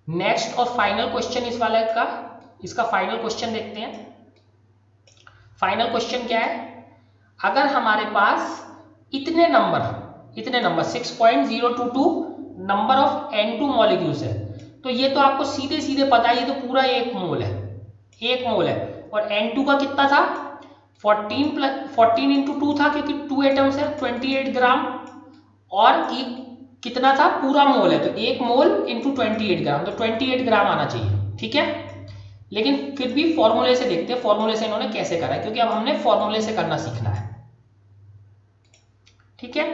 Next और final question इस वाले का, इसका फाइनल क्वेश्चन देखते हैं। फाइनल क्वेश्चन क्या है, अगर हमारे पास इतने number 6.022 number of N2 molecules है, तो ये तो आपको सीधे सीधे पता है, ये तो पूरा एक मोल है, एक मोल है। और N2 का कितना था, 14 इंटू 2 था, क्योंकि 2 एटम्स है, 28 ग्राम। और ये कितना था, पूरा मोल है, तो एक मोल इंटू 28 ग्राम, तो 28 ग्राम आना चाहिए, ठीक है। लेकिन फिर भी फॉर्मूले से देखते हैं, फॉर्मूले से इन्होंने कैसे करा है, क्योंकि अब हमने फॉर्मूले से करना सीखना है, ठीक है।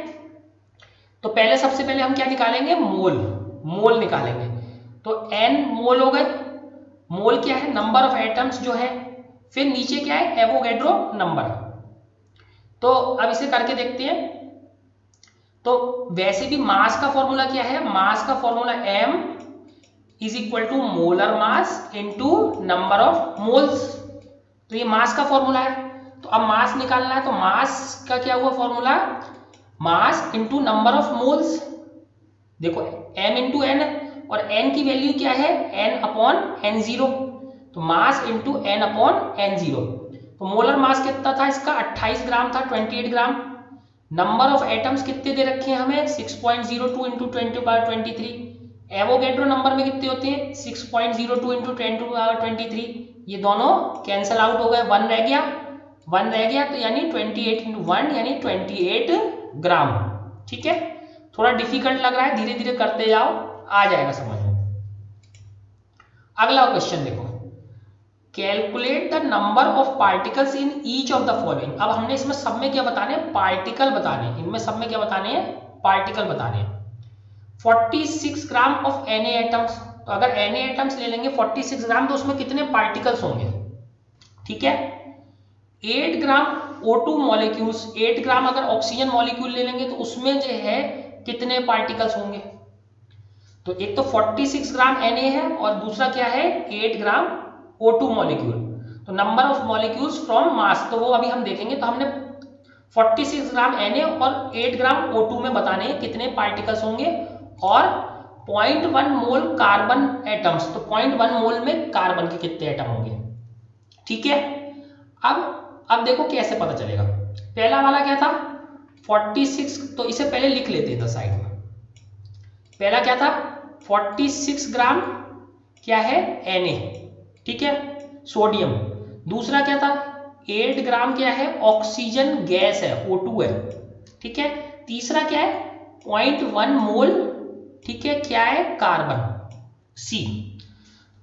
तो पहले सबसे पहले हम क्या निकालेंगे, मोल निकालेंगे। तो n मोल हो गए, मोल क्या है, नंबर ऑफ एटम्स जो है। फिर नीचे क्या है, एवोगैड्रो नंबर। तो अब इसे करके देखते हैं। तो वैसे भी मास का फॉर्मूला क्या है, मास का formula m is equal to molar mass into number of moles. तो ये मास का फॉर्मूला है। तो अब मास निकालना है, तो मास का क्या हुआ formula, mass into number of moles. देखो m इंटू एन, और n की वैल्यू क्या है, n अपॉन n0। तो mass into n upon n0। तो मोलर मास कितना था इसका, 28 ग्राम था, 28 ग्राम। नंबर ऑफ एटम्स कितने दे रखे हैं हमें, 6.02 इंटू 10⁻23। एवोगैड्रो नंबर में कितने होते हैं, 6.02 इंटू 10⁻23। ये दोनों कैंसल आउट हो गए, 1 रह गया, 1 रह गया, तो यानी 28 इंटू 1 यानी 28 ग्राम, ठीक है। थोड़ा डिफिकल्ट लग रहा है, धीरे धीरे करते जाओ, आ जाएगा समझ में। अगला क्वेश्चन देखो, calculate the number of particles in each of the following. अब हमने इसमें सब में क्या बताने हैं, पार्टिकल बताने, इनमें सब में क्या बताने हैं, पार्टिकल बताने हैं। 46 ग्राम ऑफ Na एटम्स, तो अगर Na एटम्स ले लेंगे 46 ग्राम, तो उसमें कितने पार्टिकल्स होंगे, ठीक है। 8 ग्राम O2 मॉलिक्यूल्स, 8 ग्राम अगर ऑक्सीजन मॉलिक्यूल ले लेंगे, तो उसमें जो है कितने पार्टिकल्स होंगे। तो एक तो 46 ग्राम Na है, और दूसरा क्या है, 8 ग्राम O2 मॉलिक्यूल। तो नंबर ऑफ मॉलिक्यूल्स फ्रॉम मास, तो वो अभी हम देखेंगे। तो हमने 46 ग्राम Na और 8 ग्राम O2 में बताने हैं कितने पार्टिकल्स होंगे। और 0.1 मोल कार्बन एटम्स, तो 0.1 मोल में कार्बन के कितने एटम होंगे, ठीक है। अब देखो कैसे पता चलेगा। पहला वाला क्या था, 46, तो इसे पहले लिख लेते हैं साइड में। पहला क्या था, 46 ग्राम क्या है, Na, ठीक है, सोडियम। दूसरा क्या था, 8 ग्राम क्या है, ऑक्सीजन गैस है, O2 है, ठीक है। तीसरा क्या है, 0.1 मोल, ठीक है, क्या है, कार्बन, C।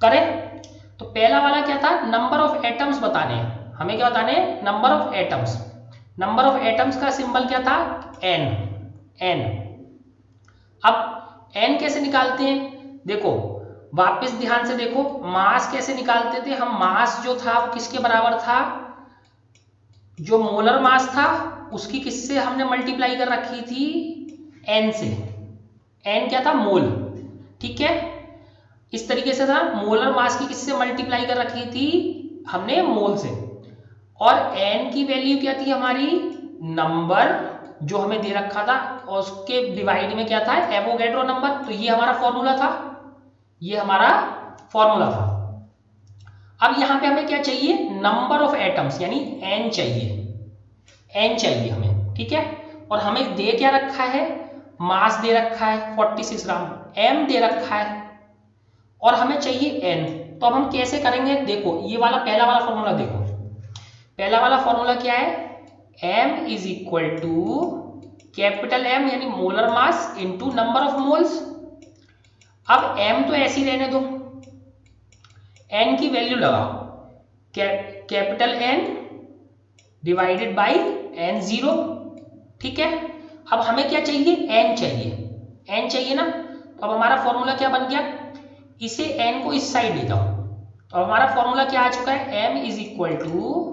करें। तो पहला वाला क्या था, नंबर ऑफ एटम्स बताने हैं हमें, क्या बताने हैं, number of atoms. Number of atoms का सिंबल क्या था, N। अब n कैसे निकालते हैं, देखो वापस ध्यान से देखो, मास कैसे निकालते थे हम, मास जो था वो किसके बराबर था, जो मोलर मास था उसकी किससे हमने मल्टीप्लाई कर रखी थी, n से। n क्या था, मोल, ठीक है। इस तरीके से था, मोलर मास की किससे मल्टीप्लाई कर रखी थी हमने, मोल से। और n की वैल्यू क्या थी हमारी, नंबर जो हमें दे रखा था, और उसके डिवाइड में क्या था, एवोगैड्रो नंबर। तो ये हमारा फॉर्मूला था, ये हमारा फॉर्मूला था। अब यहां पे हमें क्या चाहिए, नंबर ऑफ एटम्स, यानी n चाहिए हमें, ठीक है। और हमें दे क्या रखा है, मास दे रखा है 46 ग्राम, m दे रखा है, और हमें चाहिए n। तो अब हम कैसे करेंगे, देखो ये वाला पहला वाला फॉर्मूला देखो। पहला वाला फॉर्मूला क्या है, m is equal to capital M यानी molar mass into number of moles. अब m तो ऐसे ही रहने दो, n की वैल्यू लगाओ, capital N divided by n0, ठीक है। अब हमें क्या चाहिए, n चाहिए ना। तो अब हमारा फॉर्मूला क्या बन गया, इसे n को इस साइड ले जाओ। तो हमारा फॉर्मूला क्या आ चुका है, m is equal to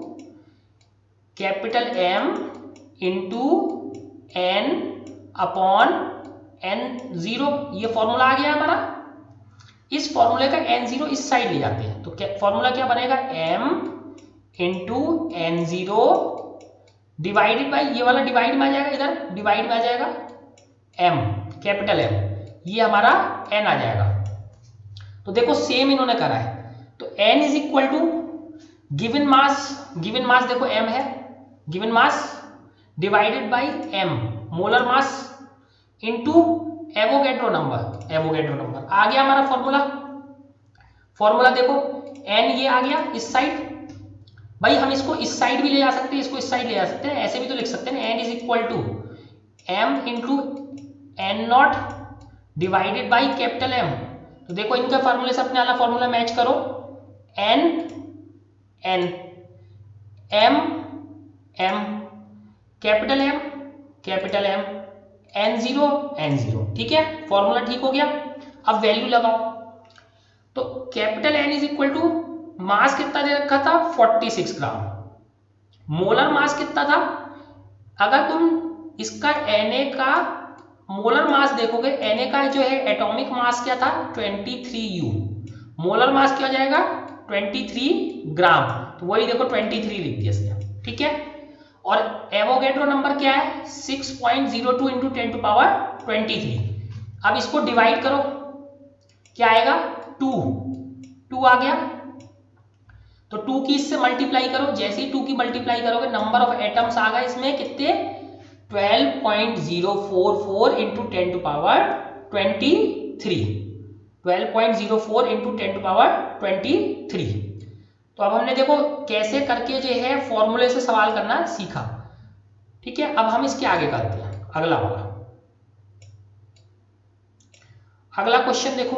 capital M into n upon n0, ये फॉर्मूला आ गया हमारा। इस फॉर्मूले का n0 इस साइड ले जाते हैं, तो फॉर्मूला क्या बनेगा, m into n0 divided by, ये वाला डिवाइड में आ जाएगा, इधर डिवाइड में आ जाएगा m, कैपिटल M, ये हमारा n आ जाएगा। तो देखो सेम इन्होंने करा है। तो n is equal to given mass देखो m है, given mass divided by m molar mass into Avogadro number आ गया हमारा फॉर्मूला देखो n ये आ गया इस साइड, भाई हम इसको इस साइड भी ले जा सकते हैं, इसको इस साइड ले जा सकते हैं, ऐसे भी तो लिख सकते हैं n is equal to m into n nought divided by capital M। तो देखो इनके फॉर्मूले से अपने वाला फॉर्मूला मैच करो, n n m m capital M n0 ठीक है, फॉर्मूला ठीक हो गया। अब वैल्यू लगाओ, तो capital N is equal to mass कितना दे रखा था 46 ग्राम, मोलर मास कितना था, अगर तुम इसका Na का मोलर मास देखोगे, Na का जो है एटॉमिक मास क्या था 23U, मोलर मास क्या हो जाएगा 23 ग्राम, तो वही देखो 23 लिख दिया इसने, ठीक है। और एवोगैड्रो नंबर क्या है 6.02 इंटू 10⁻23। अब इसको डिवाइड करो, क्या आएगा 2 आ गया, तो 2 की इससे मल्टीप्लाई करो, जैसे ही 2 की मल्टीप्लाई करोगे नंबर ऑफ एटम्स आ गए इसमें कितने 12.044 इंटू 10⁻23, 12.04 इंटू 10⁻23। तो अब हमने देखो कैसे करके जो है फॉर्मूले से सवाल करना सीखा, ठीक है। अब हम इसके आगे करते हैं अगला क्वेश्चन देखो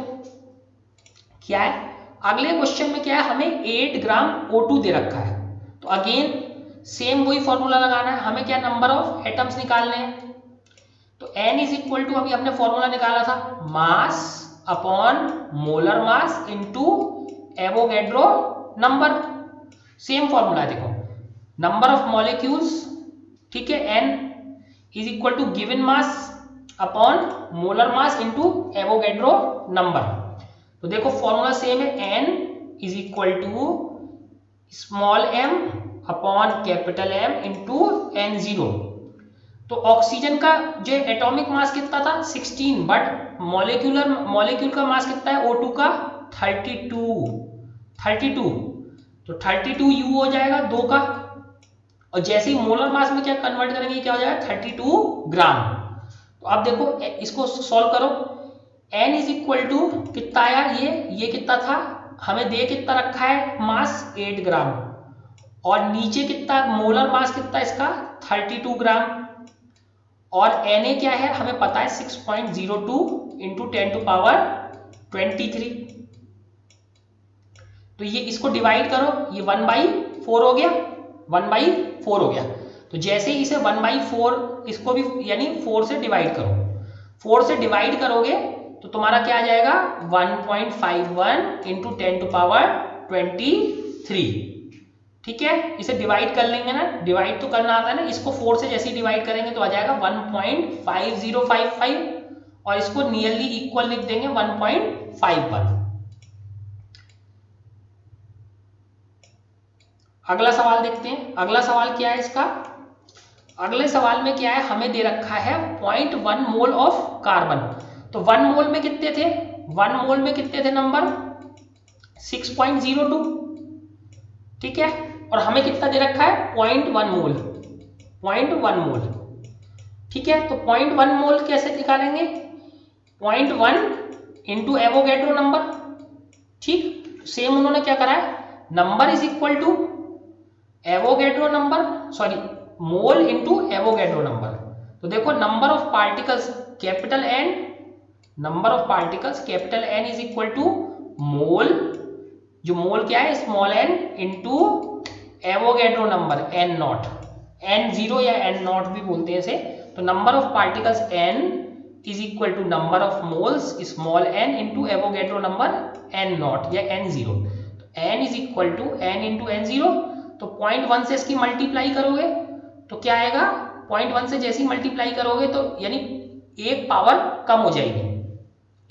क्या है। अगले क्वेश्चन में क्या है, हमें 8 ग्राम O2 दे रखा है, तो अगेन सेम वही फॉर्मूला लगाना है, हमें क्या नंबर ऑफ एटम्स निकालने हैं। तो n इज इक्वल टू अभी हमने फॉर्मूला निकाला था mass upon molar mass into Avogadro number, same formula है देखो, नंबर ऑफ मॉलिक्यूल्स, ठीक है, n is equal to given mass upon molar mass into Avogadro number. तो देखो फॉर्मूला सेम है, n is equal to small m upon capital M into n0। तो oxygen का जो एटॉमिक मास कितना था 16, बट मॉलिक्यूल का मास कितना है O2 का 32, तो 32U हो जाएगा 2 का, और जैसे ही मोलर मास में क्या कन्वर्ट करेंगे क्या हो जाएगा 32 ग्राम। तो अब देखो इसको सॉल्व करो, n इज इक्वल टू कितना आया, ये कितना था, हमें दे कितना रखा है मास 8 ग्राम, और नीचे कितना मोलर मास कितना इसका 32 ग्राम, और Na क्या है हमें पता है 6.02 इंटू 10⁻23। तो ये इसको डिवाइड करो, ये 1/4 हो गया, 1/4 हो गया। तो जैसे ही इसे 1/4 इसको भी यानी 4 से डिवाइड करो, 4 से डिवाइड करोगे तो तुम्हारा क्या आ जाएगा 1.51 इंटू 10⁻23, ठीक है। इसे डिवाइड कर लेंगे ना, डिवाइड तो करना आता है ना, इसको 4 से जैसे ही डिवाइड करेंगे तो आ जाएगा 1.5055, और इसको नियरली इक्वल लिख देंगे 1.51। अगला सवाल देखते हैं, अगला सवाल क्या है इसका, अगले सवाल में क्या है, हमें दे रखा है 0.1 मोल ऑफ कार्बन। तो 1 मोल में कितने थे, 1 मोल में कितने थे नंबर 6.02, ठीक है, और हमें कितना दे रखा है 0.1 मोल, ठीक है। तो 0.1 मोल कैसे निकालेंगे, 0.1 इंटू एवोगैड्रो नंबर, ठीक। सेम उन्होंने क्या करा है, number is equal to Avogadro number, sorry mole into Avogadro number. तो देखो number of particles capital N, number of particles capital N is equal to mole, जो मोल क्या है small n into Avogadro number n0, n0 या n0 भी बोलते हैं इसे। तो number of particles n is equal to number of moles small n into Avogadro number n0 या n0। तो n is equal to n into n0, तो 0.1 से इसकी मल्टीप्लाई करोगे तो क्या आएगा, 0.1 से जैसे ही मल्टीप्लाई करोगे तो यानी एक पावर कम हो जाएगी,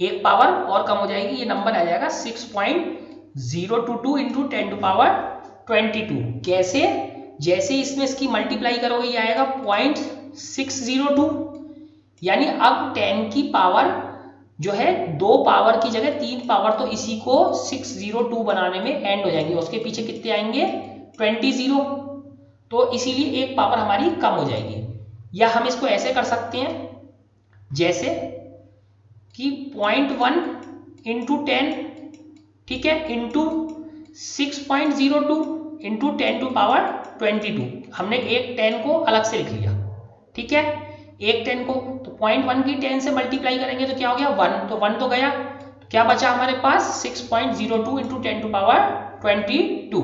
एक पावर और कम हो जाएगी, ये नंबर आ जाएगा 6.022 इंटू 10⁻22। कैसे, जैसे इसमें इसकी मल्टीप्लाई करोगे ये आएगा 0.602, यानी अब 10 की पावर जो है 2 पावर की जगह 3 पावर, तो इसी को 602 बनाने में एंड हो जाएंगे। उसके पीछे कितने आएंगे 20 जीरो, तो इसीलिए एक पावर हमारी कम हो जाएगी। या हम इसको ऐसे कर सकते हैं जैसे कि 0.1 इंटू 10, ठीक है, इंटू 6.02 इंटू 10 टू पावर 22। हमने एक 10 को अलग से लिख लिया, ठीक है, एक 10 को, तो 0.1 की 10 से मल्टीप्लाई करेंगे तो क्या हो गया 1, तो 1 तो गया, क्या बचा हमारे पास 6.02 इंटू 10 टू पावर 22।